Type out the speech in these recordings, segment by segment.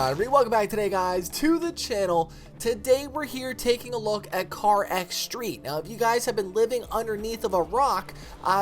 on? Welcome back today, guys, to the channel. Today we're here taking a look at CarX Street. Now, if you guys have been living underneath of a rock,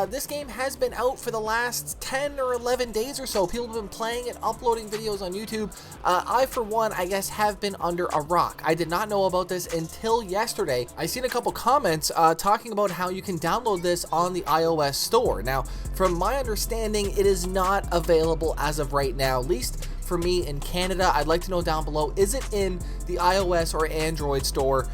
this game has been out for the last 10 or 11 days or so. People have been playing it, uploading videos on YouTube. I, for one, I guess, have been under a rock. I did not know about this until yesterday. I seen a couple comments talking about how you can download this on the iOS store. Now, from my understanding, it is not available as of right now, at least for me in Canada. I'd like to know down below, is it in the iOS or Android store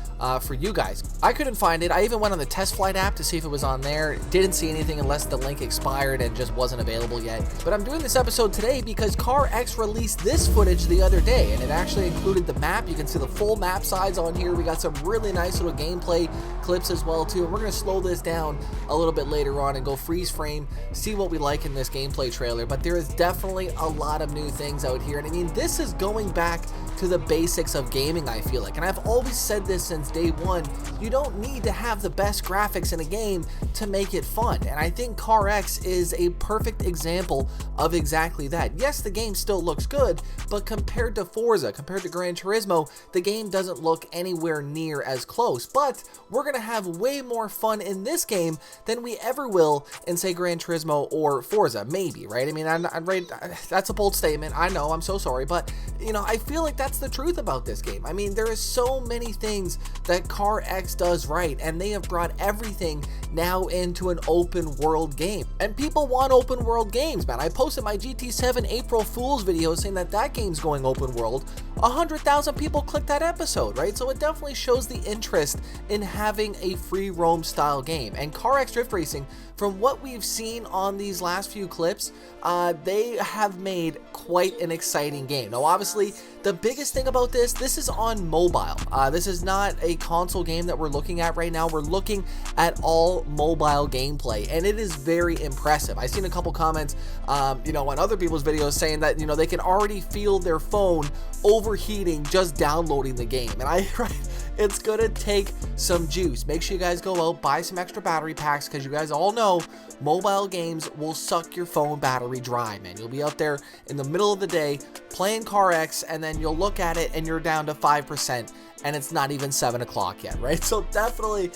for you guys? I couldn't find it. I even went on the Test Flight app to see if it was on there. Didn't see anything unless the link expired and just wasn't available yet. But I'm doing this episode today because CarX released this footage the other day, and it actually included the map. You can see the full map size on here. We got some really nice little gameplay clips as well too, and we're going to slow this down a little bit later on and go freeze frame, see what we like in this gameplay trailer. But there is definitely a lot of new things out here, and I mean, this is going back to the basics of gaming, I feel like, and I've always said this since day one. You don't need to have the best graphics in a game to make it fun, and I think CarX is a perfect example of exactly that. Yes, the game still looks good, but compared to Forza, compared to Gran Turismo, the game doesn't look anywhere near as close. But we're gonna have way more fun in this game than we ever will in, say, Gran Turismo or Forza, maybe, right? I mean, I'm right, that's a bold statement, I know, I'm so sorry, but you know, I feel like that's the truth about this game. I mean, there is so many things that CarX does right, and they have brought everything now into an open world game, and people want open world games, man. I posted my GT7 April Fool's video saying that that game's going open world. 100,000 people clicked that episode, right? So it definitely shows the interest in having a free roam style game. And CarX Drift Racing, from what we've seen on these last few clips, they have made quite an exciting game. Now, obviously, the biggest thing about this is on mobile. This is not a console game that we're looking at right now. We're looking at all mobile gameplay, and it is very impressive. I've seen a couple comments, you know, on other people's videos saying that, you know, they can already feel their phone overheating just downloading the game. And it's gonna take some juice. Make sure you guys go out, buy some extra battery packs, because you guys all know mobile games will suck your phone battery dry, man. You'll be out there in the middle of the day playing CarX, and then you'll look at it and you're down to 5%, and it's not even 7 o'clock yet, right? So definitely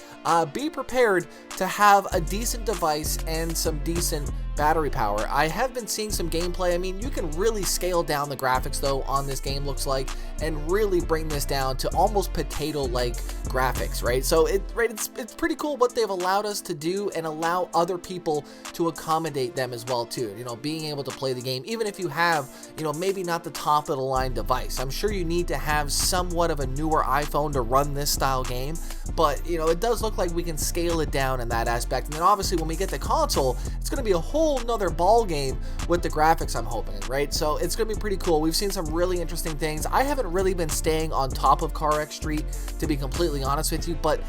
be prepared to have a decent device and some decent battery power. I have been seeing some gameplay. I mean, you can really scale down the graphics though on this game, looks like, and really bring this down to almost potato-like graphics, right? So it's pretty cool what they've allowed us to do and allow other people to accommodate them as well too. You know, being able to play the game, even if you have, you know, maybe not the top of the line device. I'm sure you need to have somewhat of a newer iPhone to run this style game, but you know, it does look like we can scale it down in that aspect. And then obviously when we get the console, it's going to be a whole nother ball game with the graphics, I'm hoping, right? So it's gonna be pretty cool. We've seen some really interesting things. I haven't really been staying on top of CarX Street, to be completely honest with you, but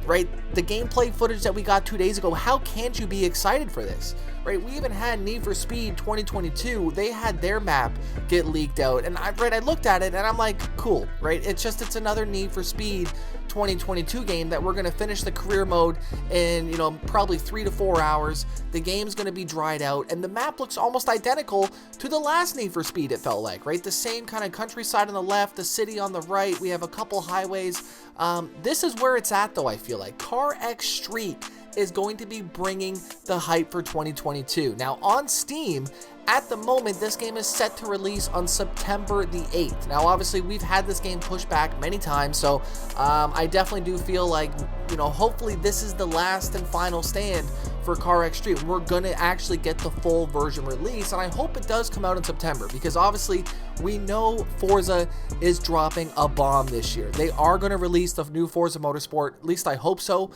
right, the gameplay footage that we got 2 days ago, how can't you be excited for this, right? We even had Need for Speed 2022, they had their map get leaked out, and I looked at it and I'm like, cool, right? It's another Need for Speed 2022 game that we're going to finish the career mode in, you know, probably 3 to 4 hours. The game's going to be dried out, and the map looks almost identical to the last Need for Speed, it felt like, right? The same kind of countryside on the left, the city on the right, we have a couple highways. This is where it's at though, I feel like. CarX Street is going to be bringing the hype for 2022. Now on Steam, at the moment, this game is set to release on September the 8th. Now, obviously, we've had this game pushed back many times, so I definitely do feel like, you know, hopefully this is the last and final stand for CarX Street. We're gonna actually get the full version release, and I hope it does come out in September, because obviously we know Forza is dropping a bomb this year. They are gonna release the new Forza Motorsport, at least I hope so.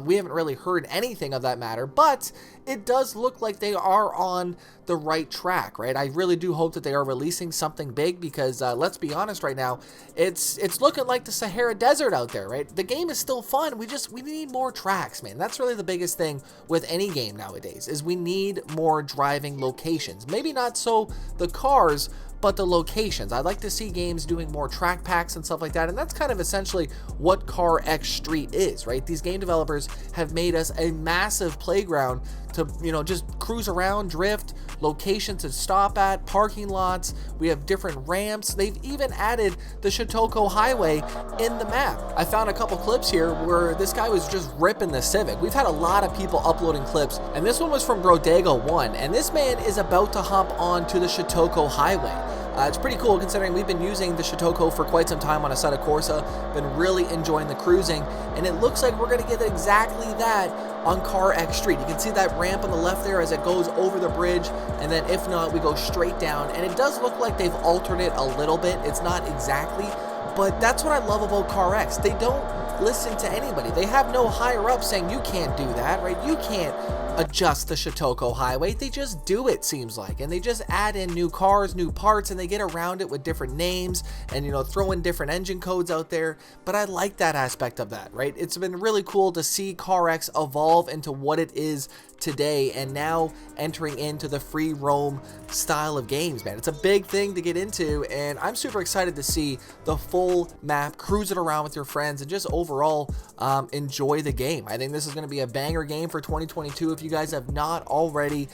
We haven't really heard anything of that matter, but it does look like they are on the right track, right? I really do hope that they are releasing something big, because let's be honest right now, it's looking like the Sahara Desert out there, right? The game is still fun. We need more tracks, man. That's really the biggest thing with any game nowadays, is we need more driving locations. Maybe not so the cars, but the locations. I'd like to see games doing more track packs and stuff like that, and that's kind of essentially what CarX Street is, right? These game developers have made us a massive playground to, you know, just cruise around, drift, locations to stop at, parking lots. We have different ramps. They've even added the Shotoko Highway in the map. I found a couple clips here where this guy was just ripping the Civic. We've had a lot of people uploading clips, and this one was from Brodego1, and this man is about to hop onto the Shotoko Highway. It's pretty cool considering we've been using the Shotoko for quite some time on Assetto Corsa, been really enjoying the cruising, and it looks like we're going to get exactly that on CarX Street. You can see that ramp on the left there as it goes over the bridge, and then if not, we go straight down, and it does look like they've altered it a little bit. It's not exactly, but that's what I love about CarX. They don't listen to anybody. They have no higher up saying you can't do that, right? You can't adjust the Shotoko Highway. They just do it, seems like, and they just add in new cars, new parts, and they get around it with different names and, you know, throw in different engine codes out there. But I like that aspect of that, right? It's been really cool to see CarX evolve into what it is today, and now entering into the free roam style of games, man. It's a big thing to get into, and I'm super excited to see the full map, cruise it around with your friends, and just overall enjoy the game. I think this is going to be a banger game for 2022. If you guys have not already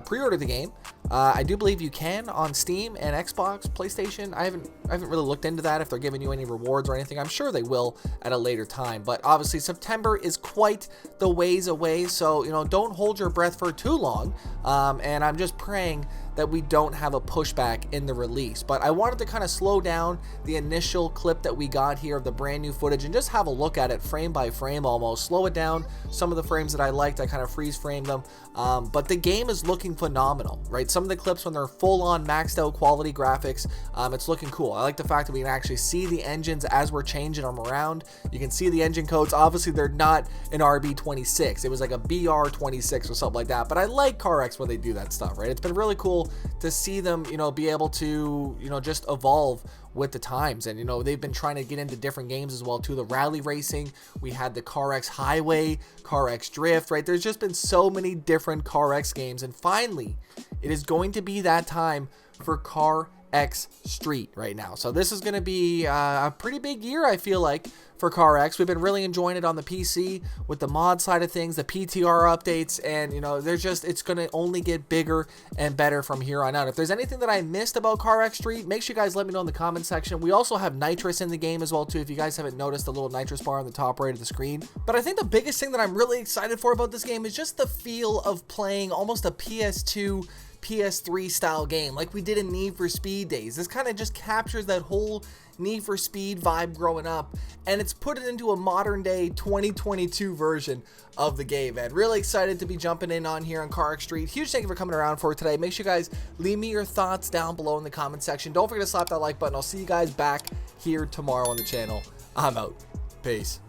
pre-ordered the game, I do believe you can on Steam and Xbox, PlayStation. I haven't really looked into that, if they're giving you any rewards or anything. I'm sure they will at a later time, but obviously September is quite the ways away, so, you know, don't hold your breath for too long, and I'm just praying that we don't have a pushback in the release. But I wanted to kind of slow down the initial clip that we got here of the brand new footage and just have a look at it frame by frame almost, slow it down. Some of the frames that I liked, I kind of freeze framed them, but the game is looking phenomenal, right? Some of the clips when they're full on maxed out quality graphics, it's looking cool. I like the fact that we can actually see the engines as we're changing them around. You can see the engine codes. Obviously they're not an RB26, it was like a BR26 or something like that, but I like CarX when they do that stuff, right? It's been really cool to see them, you know, be able to, you know, just evolve with the times. And, you know, they've been trying to get into different games as well too. The rally racing, we had the CarX Highway, CarX Drift, right? There's just been so many different CarX games, and finally it is going to be that time for CarX Street right now. So this is going to be a pretty big year, I feel like, for CarX. We've been really enjoying it on the PC with the mod side of things, the PTR updates, and, you know, it's going to only get bigger and better from here on out. If there's anything that I missed about CarX Street, make sure you guys let me know in the comment section. We also have nitrous in the game as well too, if you guys haven't noticed the little nitrous bar on the top right of the screen. But I think the biggest thing that I'm really excited for about this game is just the feel of playing almost a PS2 PS3 style game like we did in Need for Speed days. This kind of just captures that whole Need for Speed vibe growing up, and it's put it into a modern day 2022 version of the game, man. Really excited to be jumping in on here on CarX Street. Huge thank you for coming around for today. Make sure you guys leave me your thoughts down below in the comment section. Don't forget to slap that like button. I'll see you guys back here tomorrow on the channel. I'm out. Peace.